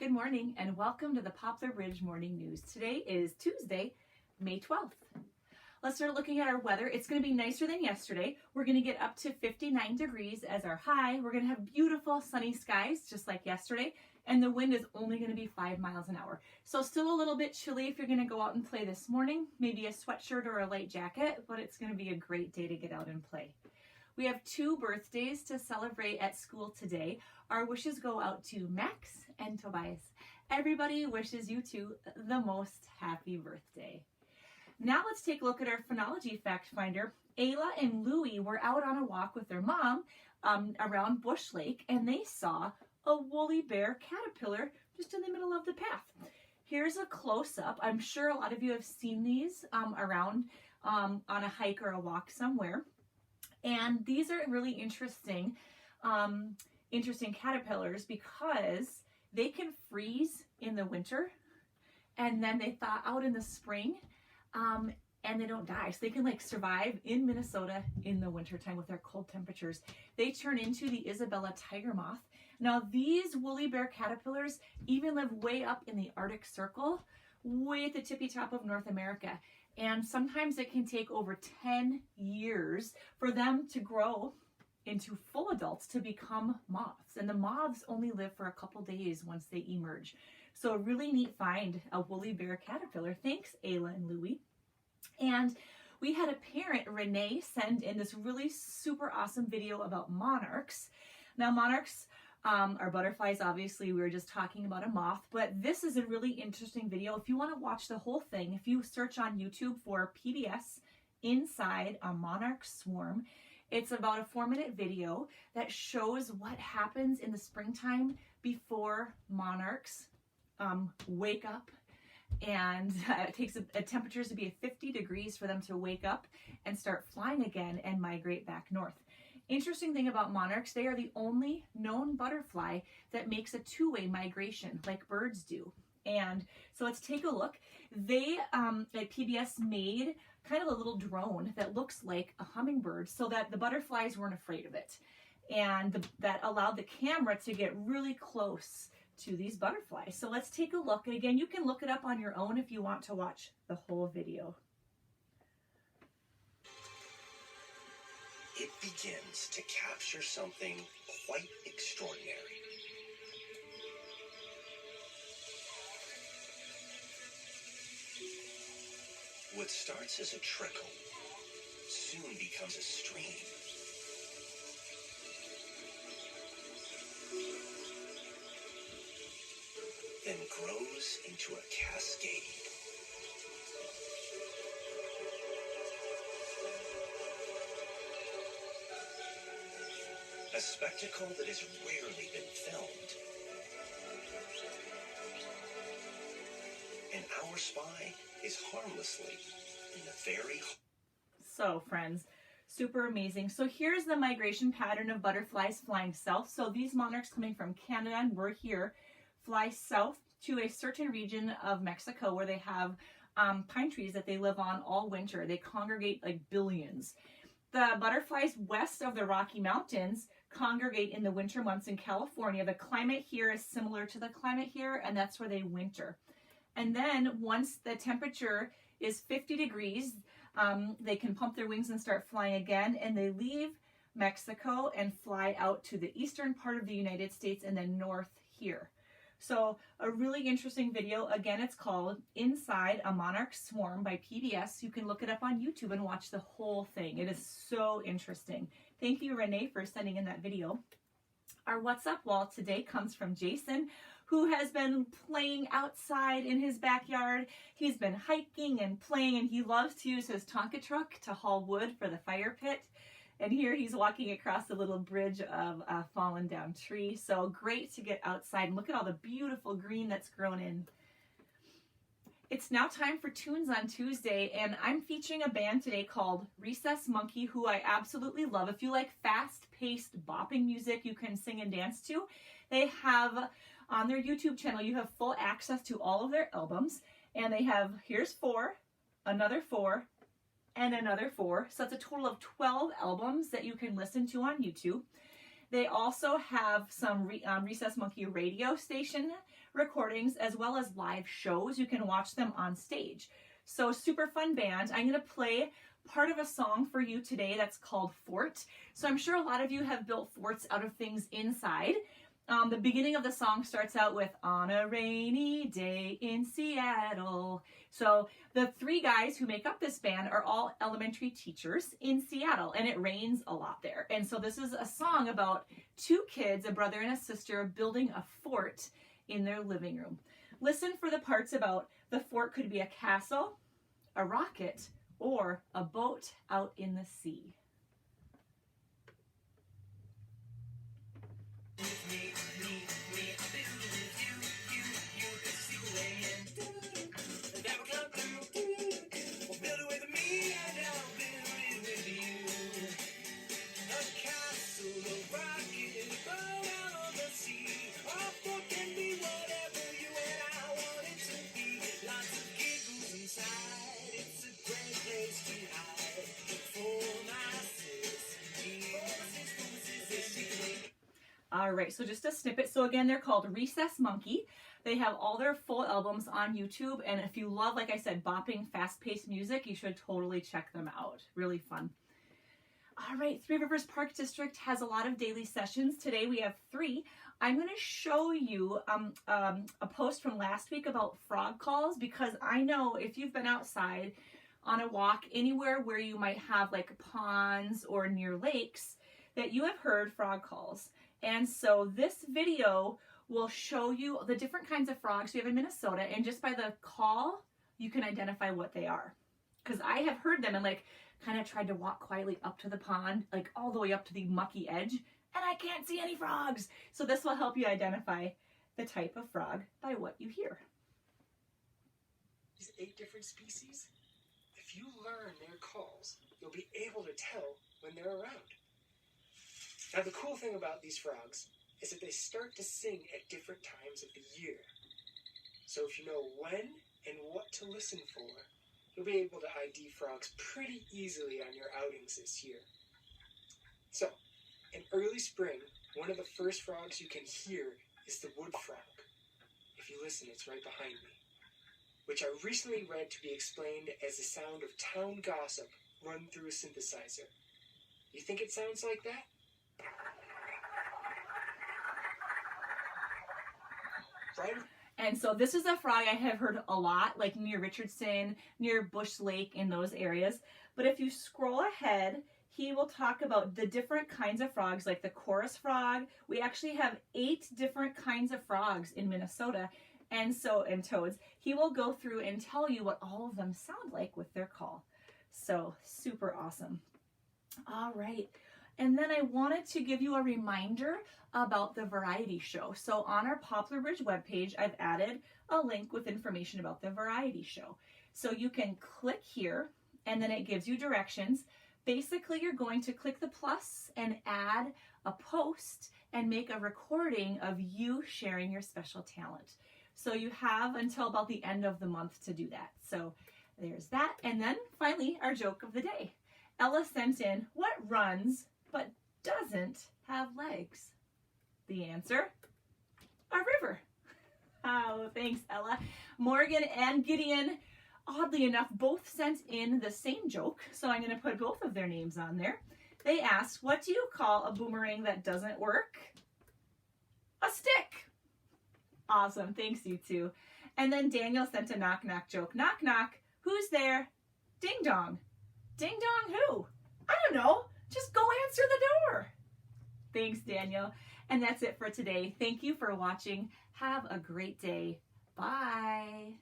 Good morning and welcome to the Poplar Ridge Morning News. Today is Tuesday, May 12th. Let's start looking at our weather. It's going to be nicer than yesterday. We're going to get up to 59 degrees as our high. We're going to have beautiful sunny skies just like yesterday, and the wind is only going to be 5 miles an hour. So still a little bit chilly if you're going to go out and play this morning, maybe a sweatshirt or a light jacket, but it's going to be a great day to get out and play. We have 2 birthdays to celebrate at school today. Our wishes go out to Max and Tobias. Everybody wishes you two the most happy birthday. Now let's take a look at our phonology fact finder. Ayla and Louie were out on a walk with their mom around Bush Lake, and they saw a woolly bear caterpillar just in the middle of the path. Here's a close-up. I'm sure a lot of you have seen these around on a hike or a walk somewhere. And these are really interesting caterpillars because they can freeze in the winter and then they thaw out in the spring and they don't die. So they can like survive in Minnesota in the wintertime with our cold temperatures. They turn into the Isabella tiger moth. Now these woolly bear caterpillars even live way up in the Arctic Circle, way at the tippy top of North America. And sometimes it can take over 10 years for them to grow into full adults to become moths. And the moths only live for a couple days once they emerge. So a really neat find, a woolly bear caterpillar. Thanks, Ayla and Louie. And we had a parent, Renee, send in this really super awesome video about monarchs. Now monarchs are butterflies, obviously. We were just talking about a moth, but this is a really interesting video. If you want to watch the whole thing, if you search on YouTube for PBS Inside a Monarch Swarm, it's about a 4-minute video that shows what happens in the springtime before monarchs wake up. And it takes temperatures to be at 50 degrees for them to wake up and start flying again and migrate back north. Interesting thing about monarchs, they are the only known butterfly that makes a 2-way migration like birds do. And so let's take a look. They, like PBS made kind of a little drone that looks like a hummingbird so that the butterflies weren't afraid of it. And that allowed the camera to get really close to these butterflies. So let's take a look. And again, you can look it up on your own if you want to watch the whole video. It begins to capture something quite extraordinary. What starts as a trickle soon becomes a stream. Then grows into a cascade. A spectacle that has rarely been filmed. And our spy is harmlessly in the very... So friends, super amazing. So here's the migration pattern of butterflies flying south. So these monarchs coming from Canada, and we're here, fly south to a certain region of Mexico where they have pine trees that they live on all winter. They congregate like billions. The butterflies west of the Rocky Mountains congregate in the winter months in California. The climate here is similar to the climate here, and that's where they winter. And then once the temperature is 50 degrees, they can pump their wings and start flying again, and they leave Mexico and fly out to the eastern part of the United States and then north here. So a really interesting video. Again, it's called Inside a Monarch Swarm by PBS. You can look it up on YouTube and watch the whole thing. It is so interesting. Thank you, Renee, for sending in that video. Our What's Up wall today comes from Jason, who has been playing outside in his backyard. He's been hiking and playing, and he loves to use his Tonka truck to haul wood for the fire pit. And here he's walking across a little bridge of a fallen down tree. So great to get outside and look at all the beautiful green that's grown in. It's now time for Tunes on Tuesday, and I'm featuring a band today called Recess Monkey, who I absolutely love. If you like fast-paced bopping music you can sing and dance to, they have on their YouTube channel, you have full access to all of their albums. And they have, here's 4, another 4, and another 4. So that's a total of 12 albums that you can listen to on YouTube. They also have some Recess Monkey radio station recordings as well as live shows. You can watch them on stage. So super fun band. I'm going to play part of a song for you today that's called Fort. So I'm sure a lot of you have built forts out of things inside. The beginning of the song starts out with "On a rainy day in Seattle." So the three guys who make up this band are all elementary teachers in Seattle, and it rains a lot there. And so this is a song about two kids, a brother and a sister, building a fort in their living room. Listen for the parts about the fort could be a castle, a rocket, or a boat out in the sea. All right, so just a snippet. So again, they're called Recess Monkey. They have all their full albums on YouTube. And if you love, like I said, bopping, fast-paced music, you should totally check them out. Really fun. All right, Three Rivers Park District has a lot of daily sessions. Today we have 3. I'm going to show you a post from last week about frog calls, because I know if you've been outside on a walk anywhere where you might have like ponds or near lakes, that you have heard frog calls. And so this video will show you the different kinds of frogs we have in Minnesota, and just by the call, you can identify what they are. Because I have heard them and like kind of tried to walk quietly up to the pond, like all the way up to the mucky edge, and I can't see any frogs. So this will help you identify the type of frog by what you hear. These 8 different species, if you learn their calls, you'll be able to tell when they're around. Now, the cool thing about these frogs is that they start to sing at different times of the year. So if you know when and what to listen for, you'll be able to ID frogs pretty easily on your outings this year. So, in early spring, one of the first frogs you can hear is the wood frog. If you listen, it's right behind me, which I recently read to be explained as the sound of town gossip run through a synthesizer. You think it sounds like that? Right? And so this is a frog I have heard a lot, like near Richardson, near Bush Lake, in those areas. But if you scroll ahead, he will talk about the different kinds of frogs, like the chorus frog. We actually have 8 different kinds of frogs in Minnesota, and toads. He will go through and tell you what all of them sound like with their call. So super awesome. All right. And then I wanted to give you a reminder about the variety show. So on our Poplar Ridge webpage, I've added a link with information about the variety show. So you can click here, and then it gives you directions. Basically, you're going to click the plus and add a post and make a recording of you sharing your special talent. So you have until about the end of the month to do that. So there's that. And then finally, our joke of the day. Ella sent in, what runs but doesn't have legs? The answer, a river. Oh, thanks, Ella. Morgan and Gideon, oddly enough, both sent in the same joke, so I'm going to put both of their names on there. They asked, what do you call a boomerang that doesn't work? A stick. Awesome, thanks you two. And then Daniel sent a knock-knock joke. Knock, knock, who's there? Ding dong. Ding dong who? I don't know. Just go answer the door. Thanks, Daniel. And that's it for today. Thank you for watching. Have a great day. Bye.